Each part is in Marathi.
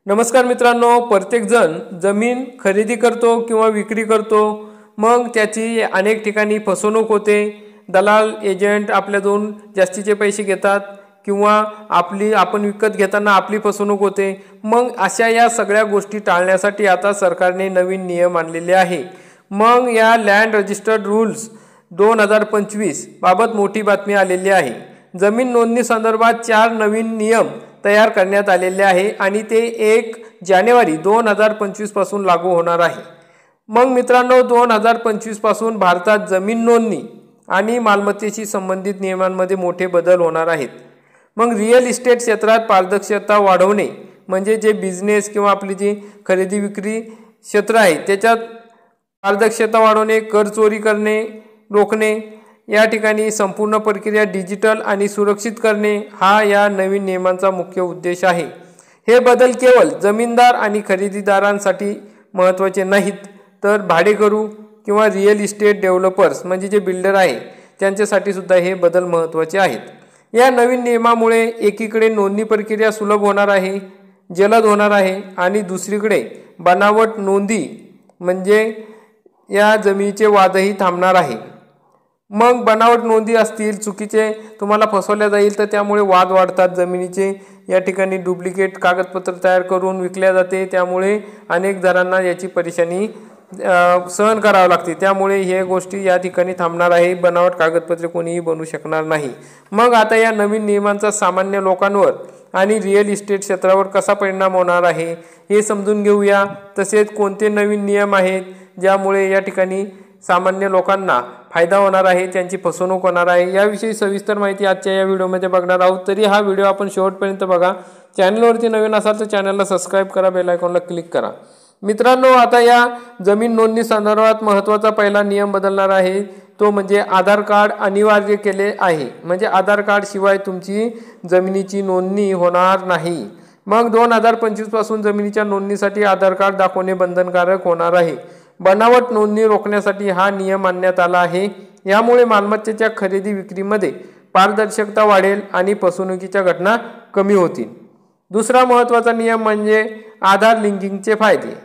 नमस्कार मित्रांनो, प्रत्येक जण जमीन खरेदी करतो किंवा विक्री करतो, मग त्याची अनेक ठिकाणी फसवणूक होते। दलाल एजंट आपल्याकडून जास्तीचे पैसे घेतात किंवा आपण विकत घेताना आपली फसवणूक होते। मग अशा या सगळ्या गोष्टी टाळण्यासाठी आता सरकारने नवीन नियम आणलेले आहे। मग या लँड रजिस्टर्ड रूल्स 2025 बाबत मोठी बातमी आलेली आहे। जमीन नोंदणी संदर्भात 4 नवीन नियम तयार करण्यात आलेले आहे आणि ते 1 जानेवारी 2025 पासून लागू होणार आहे। मग मित्रांनो, 2025 पासून भारतात जमीन नोंदणी आणि मालमत्तेशी संबंधित नियमांमध्ये मोठे बदल होणार आहेत। मग रिअल इस्टेट क्षेत्रात पारदर्शकता वाढवणे म्हणजे जे बिझनेस किंवा आपली जी खरेदी विक्री क्षेत्र आहे त्याच्यात पारदर्शकता वाढवणे, कर चोरी करणे रोखणे, या ठिकाणी संपूर्ण प्रक्रिया डिजिटल आणि सुरक्षित करणे हा या नवीन नियमांचा मुख्य उद्देश आहे। हे बदल केवळ जमीनदार आणि खरेदीदारांसाठी महत्त्वाचे नाहीत, तर भाडेकरू किंवा रिअल इस्टेट डेव्हलपर्स म्हणजे जे बिल्डर आहे त्यांच्यासाठी सुद्धा हे बदल महत्त्वाचे आहेत। या नवीन नियमामुळे एकीकडे नोंदणी प्रक्रिया सुलभ होणार आहे, जलद होणार आहे आणि दुसरीकडे बनावट नोंदी म्हणजे या जमिनीचे वादही थांबणार आहे। मग बनावट नोंदी असतील, चुकीचे तुम्हाला फसवल्या जाईल तर त्यामुळे वाद वाढतात जमिनीचे। या ठिकाणी डुप्लिकेट कागदपत्र तयार करून विकल्या जाते, त्यामुळे अनेक जणांना याची परेशानी सहन करावी लागते। त्यामुळे हे गोष्टी या ठिकाणी थांबणार आहे, बनावट कागदपत्रे कोणीही बनवू शकणार नाही। मग आता या नवीन नियमांचा सामान्य लोकांवर आणि रिअल इस्टेट क्षेत्रावर कसा परिणाम होणार आहे हे समजून घेऊया। तसेच कोणते नवीन नियम आहेत ज्यामुळे या ठिकाणी सामान्य लोकांना फायदा होणार आहे, त्यांची फसवणूक होणार आहे, याविषयी सविस्तर माहिती आजच्या या व्हिडिओमध्ये बघणार आहोत। तरी हा व्हिडिओ आपण शेवटपर्यंत बघा। चॅनलवरती नवीन असाल तर चॅनलला सबस्क्राईब करा, बेल आयकॉनला क्लिक करा। मित्रांनो, आता या जमीन नोंदणी संदर्भात महत्त्वाचा पहिला नियम बदलणार आहे, तो म्हणजे आधार कार्ड अनिवार्य केले आहे। म्हणजे आधार कार्ड शिवाय तुमची जमिनीची नोंदणी होणार नाही। मग 2025 पासून जमिनीच्या नोंदणीसाठी आधार कार्ड दाखवणे बंधनकारक होणार आहे। बनावट नोंदणी रोखण्यासाठी हा नियम आणण्यात आला आहे। यामुळे मालमत्तेच्या खरेदी विक्रीमध्ये पारदर्शकता वाढेल आणि फसवणुकीच्या घटना कमी होतील। दुसरा महत्त्वाचा नियम म्हणजे आधार लिंकिंगचे फायदे।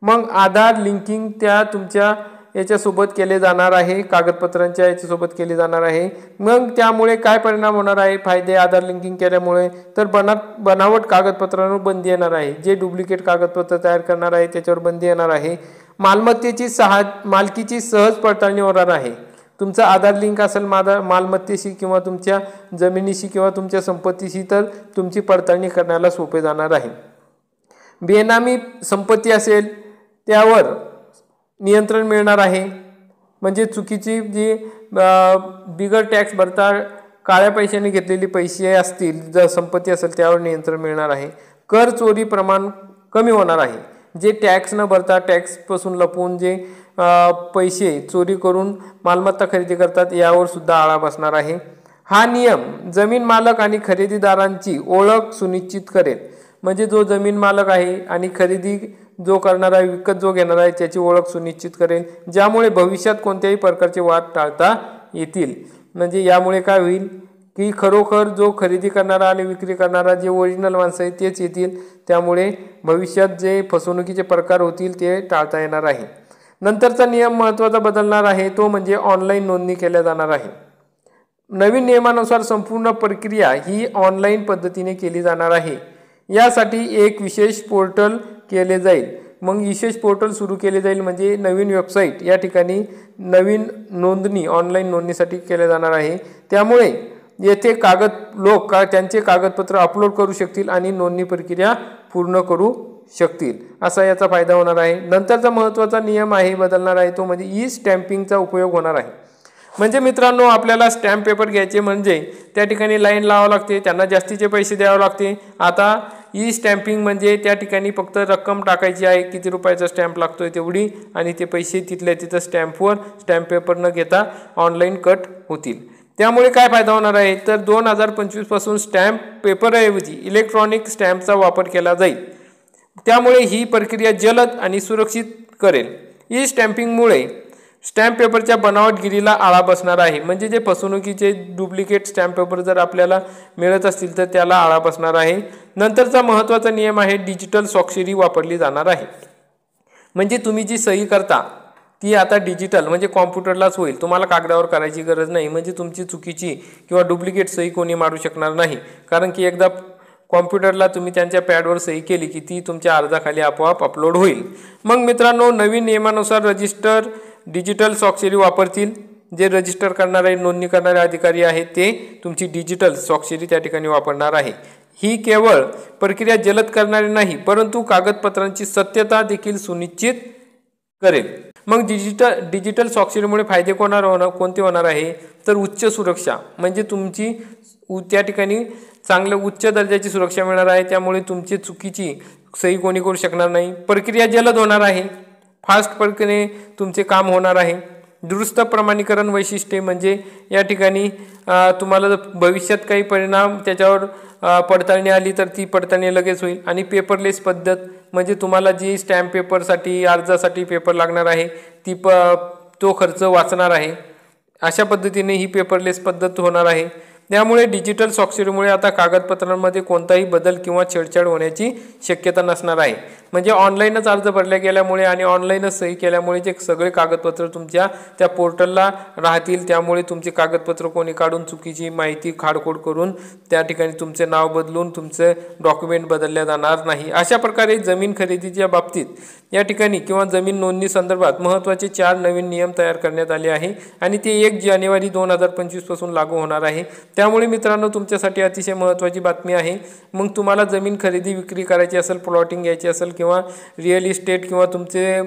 मग आधार लिंकिंग त्या तुमच्या याच्यासोबत केले जाणार आहे, कागदपत्रांच्या याच्यासोबत केले जाणार आहे। मग त्यामुळे काय परिणाम होणार आहे, फायदे आधार लिंकिंग केल्यामुळे, तर बनावट कागदपत्रांवर बंदी येणार आहे। जे डुप्लिकेट कागदपत्र तयार करणार आहे त्याच्यावर बंदी येणार आहे। मालकीची सहज पडताळणी होणार आहे। तुमचा आधार लिंक असेल मालमत्तेशी किंवा तुमच्या जमिनीशी किंवा तुमच्या संपत्तीशी, तर तुमची पडताळणी करण्याला सोपे जाणार आहे। बेनामी संपत्ती असेल त्यावर नियंत्रण मिळणार आहे। म्हणजे चुकीची जी बिगर टॅक्स भरता काळ्या पैशाने घेतलेली पैसे असतील, जर संपत्ती असेल त्यावर नियंत्रण मिळणार आहे। कर चोरी प्रमाण कमी होणार आहे। जे टॅक्स न भरता टॅक्सपासून लपवून जे पैसे चोरी करून मालमत्ता खरेदी करतात यावर सुद्धा आळा बसणार आहे। हा नियम जमीन मालक आणि खरेदीदारांची ओळख सुनिश्चित करेल। म्हणजे जो जमीन मालक आहे आणि खरेदी जो करणार आहे, विकत जो घेणार आहे त्याची ओळख सुनिश्चित करेल, ज्यामुळे भविष्यात कोणत्याही प्रकारचे वाद टाळता येतील। म्हणजे यामुळे काय होईल की खरोखर जो खरेदी करणारा आणि विक्री करणारा जे ओरिजिनल माणसं आहेत तेच येतील, त्यामुळे भविष्यात जे फसवणुकीचे प्रकार होतील ते टाळता येणार आहे। नंतरचा नियम महत्त्वाचा बदलणार आहे, तो म्हणजे ऑनलाईन नोंदणी केल्या जाणार आहे। नवीन नियमानुसार संपूर्ण प्रक्रिया ही ऑनलाईन पद्धतीने केली जाणार आहे। यासाठी एक विशेष पोर्टल केले जाईल। मग विशेष पोर्टल सुरू केले जाईल म्हणजे नवीन वेबसाईट या ठिकाणी नवीन नोंदणी ऑनलाईन नोंदणीसाठी केले जाणार आहे। त्यामुळे येथे लोक त्यांचे कागदपत्र अपलोड करू शकतील आणि नोंदणी प्रक्रिया पूर्ण करू शकतील, असा याचा फायदा होणार आहे। नंतरचा महत्त्वाचा नियम आहे बदलणार आहे, तो म्हणजे ई स्टॅम्पिंगचा उपयोग होणार आहे। म्हणजे मित्रांनो, आपल्याला स्टॅम्प पेपर घ्यायचे म्हणजे त्या ठिकाणी लाईन लावावं लागते, त्यांना जास्तीचे पैसे द्यावे लागते। आता ई स्टॅम्पिंग म्हणजे त्या ठिकाणी फक्त रक्कम टाकायची आहे, किती रुपयाचा स्टॅम्प लागतोय तेवढी, आणि ते पैसे तिथल्या तिथं स्टॅम्प पेपर न घेता ऑनलाईन कट होतील। त्यामुळे काय फायदा होणार आहे, तर 2025 पासून स्टॅम्प पेपरऐवजी इलेक्ट्रॉनिक स्टॅम्पचा वापर केला जाईल। त्यामुळे ही प्रक्रिया जलद आणि सुरक्षित करेल। ई स्टॅम्पिंगमुळे स्टॅम्प पेपरच्या बनावटगिरीला आळा बसणार आहे. म्हणजे जे फसवणुकीचे डुप्लिकेट स्टॅम्प पेपर जर आपल्याला मिळत असतील तर त्याला आळा बसणार आहे. नंतरचा महत्त्वाचा नियम आहे डिजिटल स्वाक्षरी वापरली जाणार आहे. म्हणजे तुम्ही जी सही करता ती आता डिजिटल म्हणजे कॉम्प्युटरलाच होईल. तुम्हाला कागदावर करायची गरज नाही. म्हणजे तुमची चुकीची किंवा डुप्लिकेट सही कोणी मारू शकणार नाही. कारण की एकदा कॉम्प्युटरला तुम्ही त्यांच्या पॅडवर सही केली की ती तुमच्या अर्जाखाली आपोआप अपलोड होईल. मग मित्रांनो, नवीन नियमानुसार रजिस्टर डिजिटल स्वाक्षरी वापरतील. जे रजिस्टर करणारे नोंदणी करणारे अधिकारी आहेत ते तुमची डिजिटल स्वाक्षरी त्या ठिकाणी वापरणार आहे. ही केवळ प्रक्रिया जलद करणारी नाही परंतु कागदपत्रांची सत्यता देखील सुनिश्चित करेल. मग डिजिटल स्वाक्षरीमुळे फायदे कोणते होणार आहे तर उच्च सुरक्षा. म्हणजे तुमची त्या ठिकाणी चांगलं उच्च दर्जाची सुरक्षा मिळणार आहे. त्यामुळे तुमची चुकीची सही कोणी करू शकणार नाही. प्रक्रिया जलद होणार आहे. फास्टपणे तुमचे काम होणार आहे. दुरुस्त प्रमाणीकरण वैशिष्ट्ये म्हणजे या ठिकाणी तुम्हाला भविष्यात काही परिणाम त्याच्यावर पडताळणी आली तर ती पडताळणी लगेच होईल. आणि पेपरलेस पद्धत म्हणजे तुम्हाला जी स्टॅम्प पेपरसाठी अर्जासाठी पेपर लागणार आहे तो खर्च वाचणार आहे. अशा पद्धतीने ही पेपरलेस पद्धत होणार आहे. त्यामुळे डिजिटल स्वाक्षरीमुळे आता कागदपत्रांमध्ये कोणताही बदल किंवा छेडछाड होण्याची शक्यता नसणार आहे. म्हणजे ऑनलाईनच अर्ज भरला गेल्यामुळे आणि ऑनलाईनच सही केल्यामुळे जे सगळे कागदपत्र तुमच्या त्या पोर्टलला राहतील. त्यामुळे तुमचे कागदपत्र कोणी काढून चुकीची माहिती खाडखोड करून त्या ठिकाणी तुमचे नाव बदलून तुमचे डॉक्युमेंट बदलल्या जाणार नाही. अशा प्रकारे जमीन खरेदीच्या बाबतीत या ठिकाणी किंवा जमीन नोंदणी संदर्भात महत्त्वाचे 4 नवीन नियम तयार करण्यात आले आहे आणि ते 1 जानेवारी 2025 पासून लागू होणार आहे. त्यामुळे मित्रांनो, तुमच्यासाठी अतिशय महत्त्वाची बातमी आहे. मग तुम्हाला जमीन खरेदी विक्री करायची असेल, प्लॉटिंग घ्यायची असेल किंवा रिअल इस्टेट किंवा तुमचे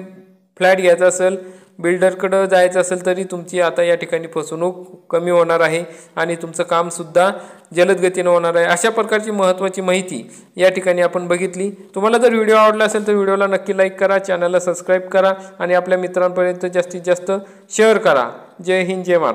फ्लॅट घ्यायचा असेल, बिल्डरकडं जायचं असेल तरी तुमची आता या ठिकाणी फसवणूक कमी होणार आहे आणि तुमचं कामसुद्धा जलद गतीनं होणार आहे. अशा प्रकारची महत्त्वाची माहिती या ठिकाणी आपण बघितली. तुम्हाला जर व्हिडिओ आवडला असेल तर व्हिडिओला नक्की लाईक करा, चॅनलला सबस्क्राईब करा आणि आपल्या मित्रांपर्यंत जास्तीत जास्त शेअर करा. जय हिंद, जय महाराष्ट्र.